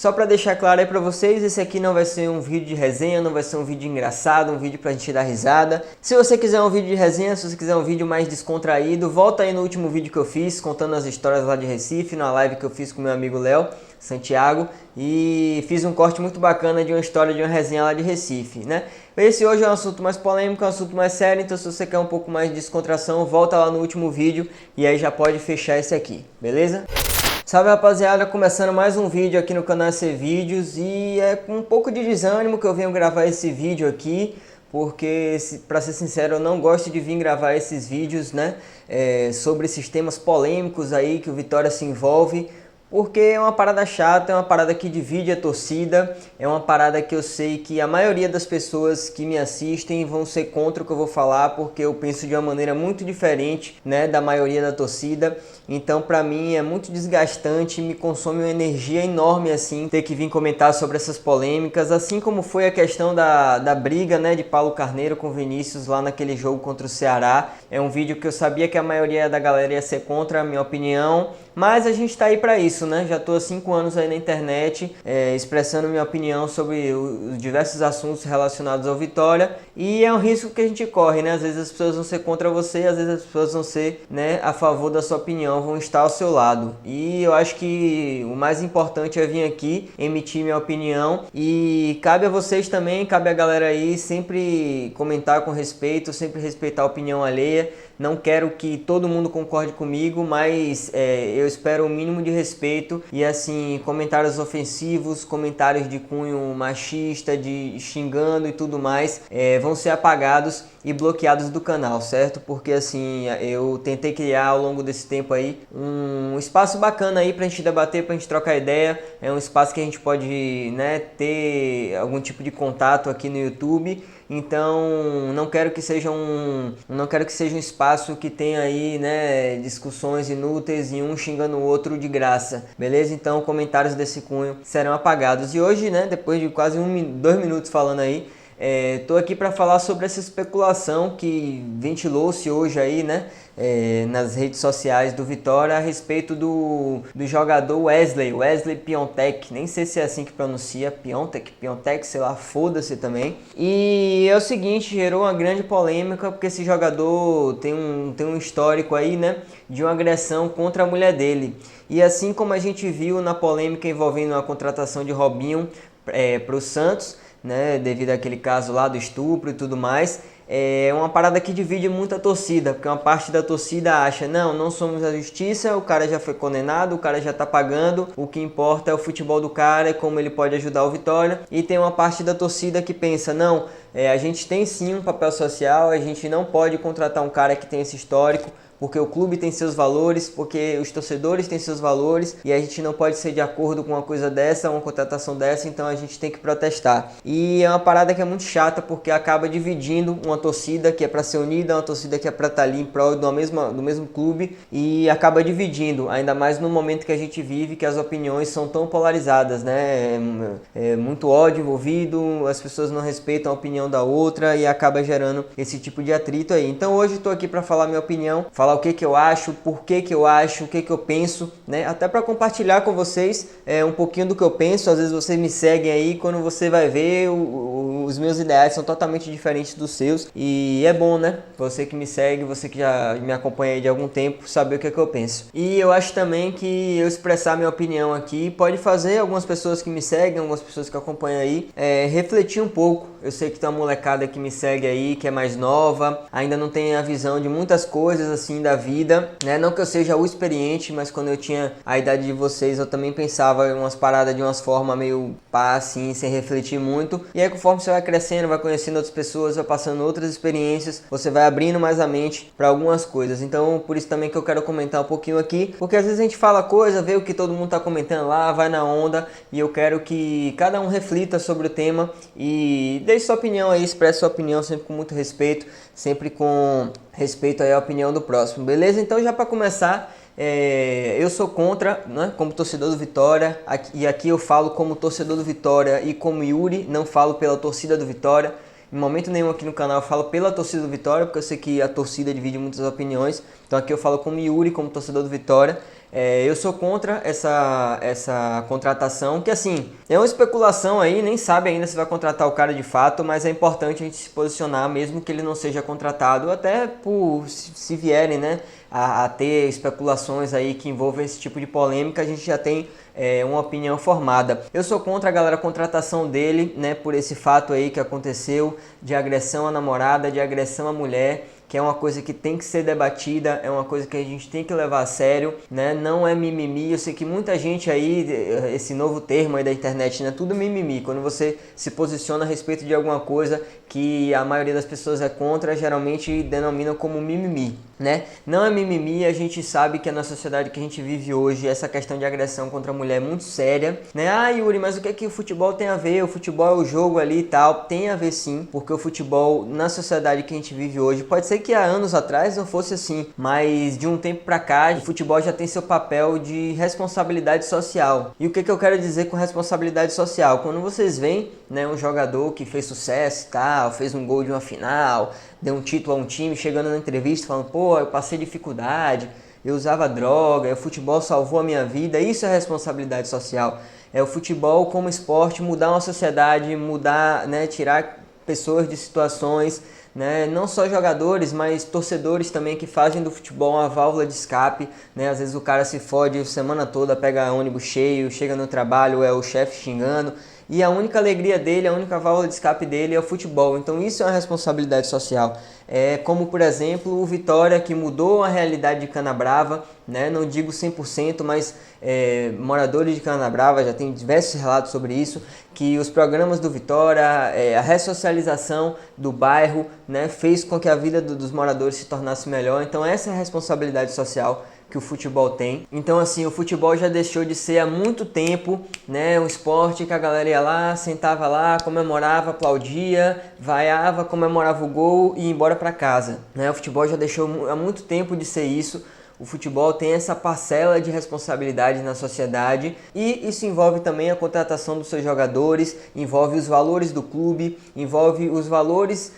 Só para deixar claro aí para vocês, esse aqui não vai ser um vídeo de resenha, não vai ser um vídeo engraçado, um vídeo pra gente dar risada. Se você quiser um vídeo de resenha, se você quiser um vídeo mais descontraído, volta aí no último vídeo que eu fiz, contando as histórias lá de Recife, na live que eu fiz com meu amigo Léo Santiago, e fiz um corte muito bacana de uma história de uma resenha lá de Recife, né? Esse hoje é um assunto mais polêmico, é um assunto mais sério, então se você quer um pouco mais de descontração, volta lá no último vídeo e aí já pode fechar esse aqui, beleza? Salve rapaziada, começando mais um vídeo aqui no canal SC Vídeos e é com um pouco de desânimo que eu venho gravar esse vídeo aqui, porque, para ser sincero, eu não gosto de vir gravar esses vídeos, né, sobre esses temas polêmicos aí que o Vitória se envolve, porque é uma parada chata, é uma parada que divide a torcida, é uma parada que eu sei que a maioria das pessoas que me assistem vão ser contra o que eu vou falar, porque eu penso de uma maneira muito diferente, né, da maioria da torcida. Então pra mim é muito desgastante, me consome uma energia enorme assim, ter que vir comentar sobre essas polêmicas, assim como foi a questão da briga, né, de Paulo Carneiro com Vinícius lá naquele jogo contra o Ceará. É um vídeo que eu sabia que a maioria da galera ia ser contra a minha opinião, mas a gente tá aí pra isso, né? Já tô há 5 anos aí na internet, expressando minha opinião sobre os diversos assuntos relacionados ao Vitória, e é um risco que a gente corre, né? Às vezes as pessoas vão ser contra você, às vezes as pessoas vão ser, né, a favor da sua opinião, vão estar ao seu lado. E eu acho que o mais importante é vir aqui, emitir minha opinião, e cabe a vocês também, cabe a galera aí sempre comentar com respeito, sempre respeitar a opinião alheia. Não quero que todo mundo concorde comigo, mas eu espero o mínimo de respeito e assim, comentários ofensivos, comentários de cunho machista, de xingando e tudo mais, vão ser apagados e bloqueados do canal, certo? Porque assim, eu tentei criar ao longo desse tempo aí um espaço bacana aí pra gente debater, pra gente trocar ideia. É um espaço que a gente pode, né, ter algum tipo de contato aqui no YouTube. Então, não quero que seja um espaço que tenha aí, né, discussões inúteis e um xingando o outro de graça, beleza? Então, comentários desse cunho serão apagados. E hoje, né, depois de quase 2 minutos falando aí, tô aqui para falar sobre essa especulação que ventilou-se hoje aí, né, nas redes sociais do Vitória a respeito do jogador Wesley Piontek, nem sei se é assim que pronuncia, Piontek, sei lá, foda-se também. E é o seguinte, gerou uma grande polêmica porque esse jogador tem um histórico aí, né, de uma agressão contra a mulher dele. E assim como a gente viu na polêmica envolvendo a contratação de Robinho para o Santos, né, devido àquele caso lá do estupro e tudo mais, é uma parada que divide muito a torcida, porque uma parte da torcida acha, não somos a justiça, o cara já foi condenado, o cara já tá pagando, o que importa é o futebol do cara e como ele pode ajudar o Vitória. E tem uma parte da torcida que pensa, não, a gente tem sim um papel social, a gente não pode contratar um cara que tem esse histórico, porque o clube tem seus valores, porque os torcedores têm seus valores e a gente não pode ser de acordo com uma coisa dessa, uma contratação dessa, então a gente tem que protestar. E é uma parada que é muito chata porque acaba dividindo uma torcida que é para ser unida, uma torcida que é para estar ali em prol do mesmo clube, e acaba dividindo, ainda mais no momento que a gente vive, que as opiniões são tão polarizadas, né? É muito ódio envolvido, as pessoas não respeitam a opinião da outra e acaba gerando esse tipo de atrito aí. Então hoje estou aqui para falar minha opinião, falar o que eu acho, por que eu acho, o que eu penso, né? Até para compartilhar com vocês um pouquinho do que eu penso. Às vezes vocês me seguem aí, quando você vai ver, os meus ideais são totalmente diferentes dos seus. E é bom, né? Você que me segue, você que já me acompanha aí de algum tempo, saber o que eu penso. E eu acho também que eu expressar minha opinião aqui pode fazer algumas pessoas que me seguem, algumas pessoas que acompanham aí, refletir um pouco. Eu sei que tem uma molecada que me segue aí, que é mais nova, ainda não tem a visão de muitas coisas assim da vida, né? Não que eu seja o experiente, mas quando eu tinha a idade de vocês, eu também pensava em umas paradas de umas formas meio pá, assim, sem refletir muito. E aí conforme você vai crescendo, vai conhecendo outras pessoas, vai passando outras experiências, você vai abrindo mais a mente para algumas coisas. Então, por isso também que eu quero comentar um pouquinho aqui, porque às vezes a gente fala coisa, vê o que todo mundo tá comentando lá, vai na onda, e eu quero que cada um reflita sobre o tema e deixe sua opinião aí, expresse sua opinião sempre com muito respeito, sempre com respeito aí à opinião do próximo, beleza? Então já para começar, eu sou contra, né, como torcedor do Vitória, e aqui eu falo como torcedor do Vitória e como Yuri, não falo pela torcida do Vitória. Em momento nenhum aqui no canal eu falo pela torcida do Vitória, porque eu sei que a torcida divide muitas opiniões. Então aqui eu falo como Yuri, como torcedor do Vitória. Eu sou contra essa contratação, que assim, é uma especulação aí, nem sabe ainda se vai contratar o cara de fato, mas é importante a gente se posicionar mesmo que ele não seja contratado, até por se vierem, né, a ter especulações aí que envolvem esse tipo de polêmica, a gente já tem uma opinião formada. Eu sou contra a galera a contratação dele, né, por esse fato aí que aconteceu de agressão à namorada, de agressão à mulher, que é uma coisa que tem que ser debatida, é uma coisa que a gente tem que levar a sério, né? Não é mimimi. Eu sei que muita gente aí, esse novo termo aí da internet, né? Tudo mimimi. Quando você se posiciona a respeito de alguma coisa que a maioria das pessoas é contra, geralmente denominam como mimimi, né? Não é mimimi, a gente sabe que na sociedade que a gente vive hoje, essa questão de agressão contra a mulher é muito séria, né? Ah, Yuri, mas o que o futebol tem a ver? O futebol é o jogo ali e tal. Tem a ver sim, porque o futebol na sociedade que a gente vive hoje, pode ser que há anos atrás não fosse assim, mas de um tempo pra cá, o futebol já tem seu papel de responsabilidade social. E o que eu quero dizer com responsabilidade social? Quando vocês veem, né, um jogador que fez sucesso e tal, fez um gol de uma final, deu um título a um time, chegando na entrevista falando, pô, eu passei dificuldade, eu usava droga, o futebol salvou a minha vida, isso é responsabilidade social. É o futebol como esporte mudar uma sociedade, mudar, né, tirar pessoas de situações, né, não só jogadores, mas torcedores também que fazem do futebol uma válvula de escape, né, às vezes o cara se fode a semana toda, pega ônibus cheio, chega no trabalho, é o chefe xingando, e a única alegria dele, a única válvula de escape dele é o futebol. Então isso é uma responsabilidade social. Como, por exemplo, o Vitória, que mudou a realidade de Canabrava, né? Não digo 100%, mas moradores de Canabrava, já tem diversos relatos sobre isso, que os programas do Vitória, a ressocialização do bairro, né, fez com que a vida dos moradores se tornasse melhor. Então essa é a responsabilidade social que o futebol tem. Então assim, o futebol já deixou de ser há muito tempo, né, um esporte que a galera ia lá, sentava lá, comemorava, aplaudia, vaiava, comemorava o gol e ia embora para casa, né? O futebol já deixou há muito tempo de ser isso. O futebol tem essa parcela de responsabilidade na sociedade e isso envolve também a contratação dos seus jogadores, envolve os valores do clube, envolve os valores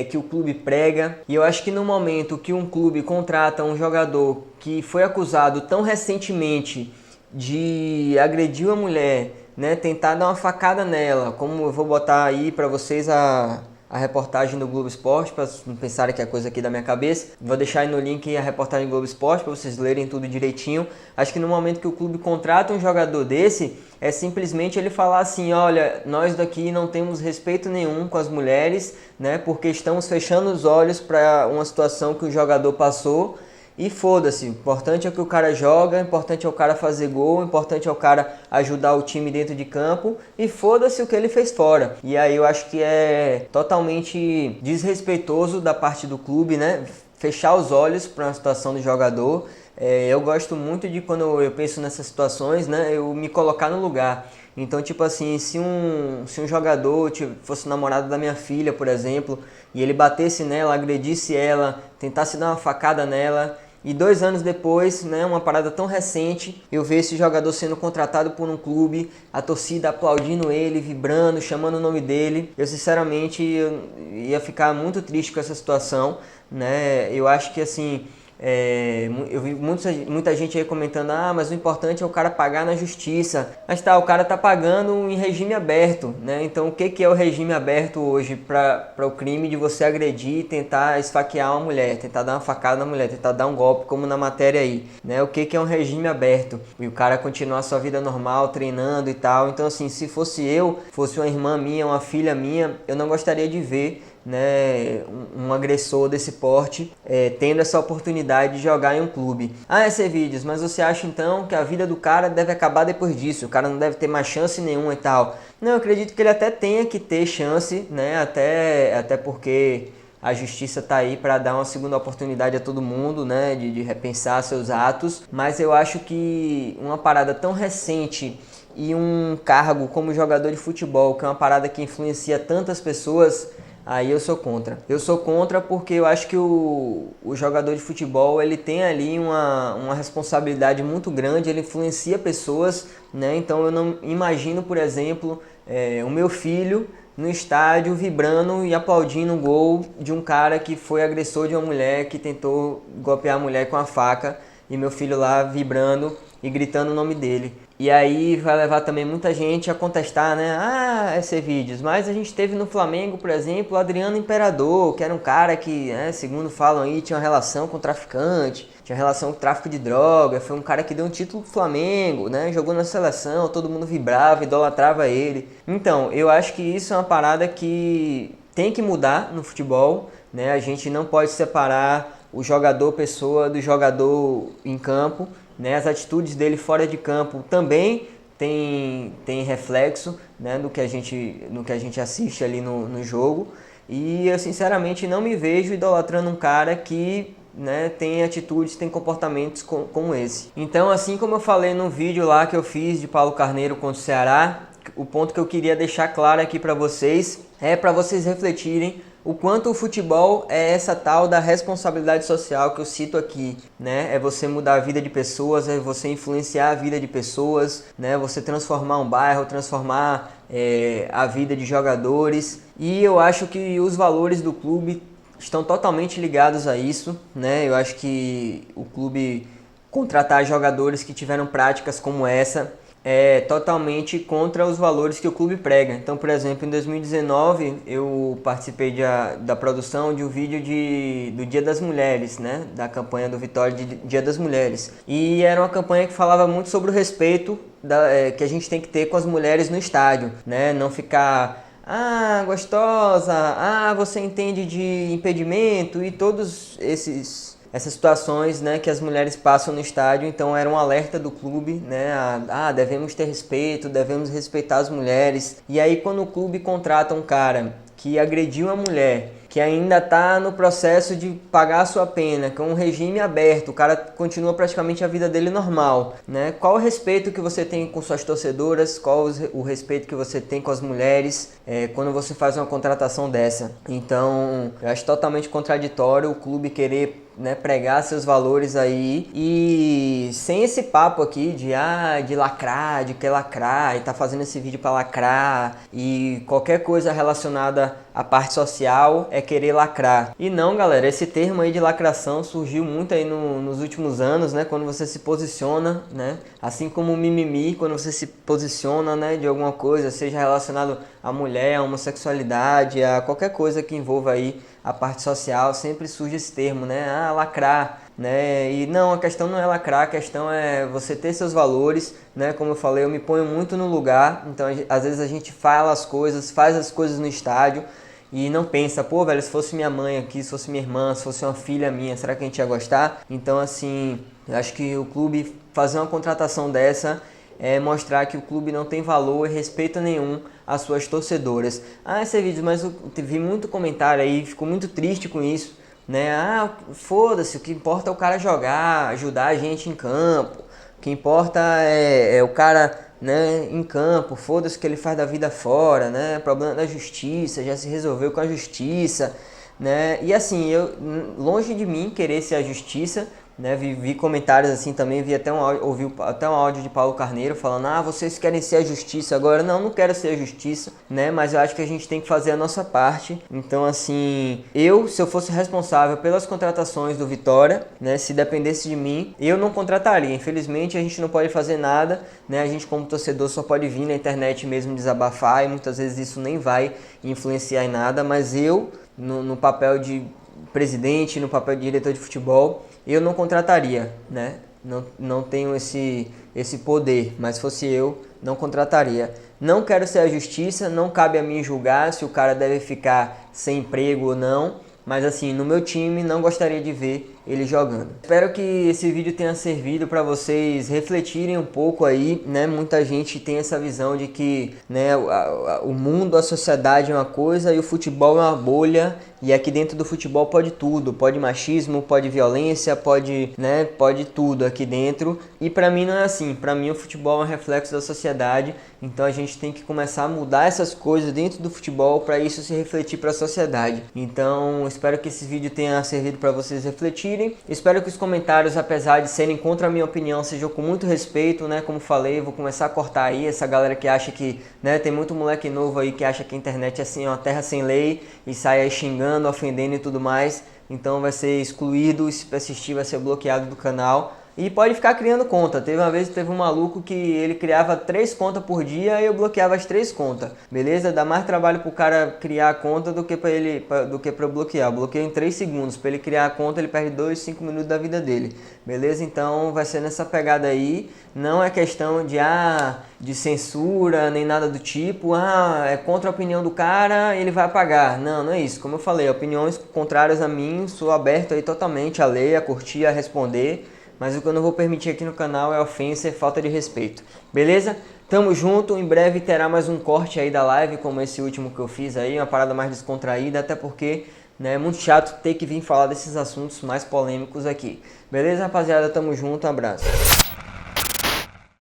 que o clube prega. E eu acho que no momento que um clube contrata um jogador que foi acusado tão recentemente de agredir uma mulher, né, tentar dar uma facada nela, como eu vou botar aí para vocês a reportagem do Globo Esporte, para não pensarem que é coisa aqui da minha cabeça. Vou deixar aí no link a reportagem do Globo Esporte para vocês lerem tudo direitinho. Acho que no momento que o clube contrata um jogador desse, é simplesmente ele falar assim, olha, nós daqui não temos respeito nenhum com as mulheres, né, porque estamos fechando os olhos para uma situação que o jogador passou. E foda-se, o importante é que o cara joga, o importante é o cara fazer gol, o importante é o cara ajudar o time dentro de campo e foda-se o que ele fez fora. E aí eu acho que é totalmente desrespeitoso da parte do clube, né? Fechar os olhos para uma situação do jogador. Eu gosto muito de quando eu penso nessas situações, né? Eu me colocar no lugar. Então, tipo assim, se um jogador fosse namorado da minha filha, por exemplo, e ele batesse nela, agredisse ela, tentasse dar uma facada nela, e 2 anos depois, né, uma parada tão recente, eu ver esse jogador sendo contratado por um clube, a torcida aplaudindo ele, vibrando, chamando o nome dele, eu sinceramente ia ficar muito triste com essa situação, né? Eu acho que assim, eu vi muita gente aí comentando, mas o importante é o cara pagar na justiça. Mas tá, o cara tá pagando em regime aberto, né? Então o que é o regime aberto hoje para o crime de você agredir, tentar esfaquear uma mulher, tentar dar uma facada na mulher, tentar dar um golpe, como na matéria aí, né? O que é um regime aberto? E o cara continuar a sua vida normal, treinando e tal. Então assim, se fosse fosse uma irmã minha, uma filha minha, eu não gostaria de ver, né, um agressor desse porte tendo essa oportunidade de jogar em um clube. Vídeos, mas você acha então que a vida do cara deve acabar depois disso? O cara não deve ter mais chance nenhuma e tal? Não, eu acredito que ele até tenha que ter chance, né, até porque a justiça tá aí para dar uma segunda oportunidade a todo mundo, né, de repensar seus atos, mas eu acho que uma parada tão recente e um cargo como jogador de futebol, que é uma parada que influencia tantas pessoas, aí eu sou contra. Eu sou contra porque eu acho que o jogador de futebol, ele tem ali uma responsabilidade muito grande, ele influencia pessoas, né? Então eu não imagino, por exemplo, o meu filho no estádio vibrando e aplaudindo um gol de um cara que foi agressor de uma mulher, que tentou golpear a mulher com a faca. e meu filho lá vibrando e gritando o nome dele. E aí vai levar também muita gente a contestar, né? Ah, esse vídeos. Mas a gente teve no Flamengo, por exemplo, o Adriano Imperador, que era um cara que, né, segundo falam aí, tinha uma relação com traficante, tinha relação com tráfico de droga, foi um cara que deu um título pro Flamengo, né? Jogou na seleção, todo mundo vibrava, idolatrava ele. Então, eu acho que isso é uma parada que tem que mudar no futebol, né? A gente não pode separar o jogador pessoa do jogador em campo, né? As atitudes dele fora de campo também tem reflexo, né, no que a gente assiste ali no jogo. E eu sinceramente não me vejo idolatrando um cara que, né, tem atitudes, tem comportamentos como esse. Então, assim como eu falei no vídeo lá que eu fiz de Paulo Carneiro contra o Ceará, o ponto que eu queria deixar claro aqui para vocês é para vocês refletirem o quanto o futebol é essa tal da responsabilidade social que eu cito aqui, né? É você mudar a vida de pessoas, é você influenciar a vida de pessoas, né? Você transformar um bairro, transformar a vida de jogadores. E eu acho que os valores do clube estão totalmente ligados a isso, né? Eu acho que o clube contratar jogadores que tiveram práticas como essa é totalmente contra os valores que o clube prega. Então, por exemplo, em 2019 eu participei da produção de um vídeo do Dia das Mulheres, né? Da campanha do Vitória de Dia das Mulheres. E era uma campanha que falava muito sobre o respeito que a gente tem que ter com as mulheres no estádio, né? Não ficar... Ah, gostosa, ah, você entende de impedimento e todos essas situações, né, que as mulheres passam no estádio. Então era um alerta do clube, né, devemos ter respeito, devemos respeitar as mulheres. E aí quando o clube contrata um cara que agrediu a mulher, que ainda está no processo de pagar a sua pena, com um regime aberto, o cara continua praticamente a vida dele normal, né? Qual o respeito que você tem com suas torcedoras? Qual o respeito que você tem com as mulheres quando você faz uma contratação dessa? Então, eu acho totalmente contraditório o clube querer, né, pregar seus valores aí e sem esse papo aqui de lacrar, de quer lacrar e tá fazendo esse vídeo para lacrar e qualquer coisa relacionada à parte social é querer lacrar. E não, galera, esse termo aí de lacração surgiu muito aí nos últimos anos, né, quando você se posiciona, né, assim como o mimimi, quando você se posiciona, né, de alguma coisa, seja relacionado à mulher, à homossexualidade, a qualquer coisa que envolva aí a parte social, sempre surge esse termo, né? Ah, lacrar, né? E não, a questão não é lacrar, a questão é você ter seus valores, né? Como eu falei, eu me ponho muito no lugar, então às vezes a gente fala as coisas, faz as coisas no estádio e não pensa, pô, velho, se fosse minha mãe aqui, se fosse minha irmã, se fosse uma filha minha, será que a gente ia gostar? Então, assim, eu acho que o clube fazer uma contratação dessa é mostrar que o clube não tem valor e respeito nenhum às suas torcedoras. Ah, esse vídeo, mas eu vi muito comentário aí, ficou muito triste com isso, né? Ah, foda-se, o que importa é o cara jogar, ajudar a gente em campo. O que importa é o cara, né, em campo, foda-se o que ele faz da vida fora, né? Problema da justiça, já se resolveu com a justiça, né? E assim, longe de mim querer ser a justiça, né, vi comentários assim também, ouvi até um áudio de Paulo Carneiro falando, vocês querem ser a justiça agora. Não quero ser a justiça, né, mas eu acho que a gente tem que fazer a nossa parte. Então, assim, se eu fosse responsável pelas contratações do Vitória, né, se dependesse de mim, eu não contrataria. Infelizmente, a gente não pode fazer nada, né, a gente como torcedor só pode vir na internet mesmo desabafar e muitas vezes isso nem vai influenciar em nada, mas eu, no papel de presidente, no papel de diretor de futebol, eu não contrataria, né? Não tenho esse poder, mas se fosse eu, não contrataria. Não quero ser a justiça, não cabe a mim julgar se o cara deve ficar sem emprego ou não, mas assim, no meu time não gostaria de ver ele jogando. Espero que esse vídeo tenha servido para vocês refletirem um pouco aí, né? Muita gente tem essa visão de que, né, o mundo, a sociedade é uma coisa e o futebol é uma bolha, e aqui dentro do futebol pode tudo, pode machismo, pode violência, pode tudo aqui dentro. E para mim não é assim. Para mim o futebol é um reflexo da sociedade, então a gente tem que começar a mudar essas coisas dentro do futebol para isso se refletir para a sociedade. Então espero que esse vídeo tenha servido para vocês refletirem. Espero que os comentários, apesar de serem contra a minha opinião, sejam com muito respeito, né? Como falei, vou começar a cortar aí essa galera que acha que, né, tem muito moleque novo aí que acha que a internet é assim, uma terra sem lei e sai aí xingando, ofendendo e tudo mais. Então vai ser excluído, se persistir vai ser bloqueado do canal. E pode ficar criando conta. Teve uma vez, teve um maluco que ele criava 3 contas por dia e eu bloqueava as 3 contas. Beleza? Dá mais trabalho pro cara criar a conta do que pra eu bloquear. Eu bloqueio em 3 segundos. Pra ele criar a conta, ele perde 2, 5 minutos da vida dele. Beleza? Então vai ser nessa pegada aí. Não é questão de censura, nem nada do tipo. É contra a opinião do cara, ele vai apagar. Não, não é isso. Como eu falei, opiniões contrárias a mim, sou aberto aí totalmente a ler, a curtir, a responder. Mas o que eu não vou permitir aqui no canal é ofensa e falta de respeito. Beleza? Tamo junto, em breve terá mais um corte aí da live, como esse último que eu fiz aí, uma parada mais descontraída, até porque, né, é muito chato ter que vir falar desses assuntos mais polêmicos aqui. Beleza, rapaziada? Tamo junto, um abraço.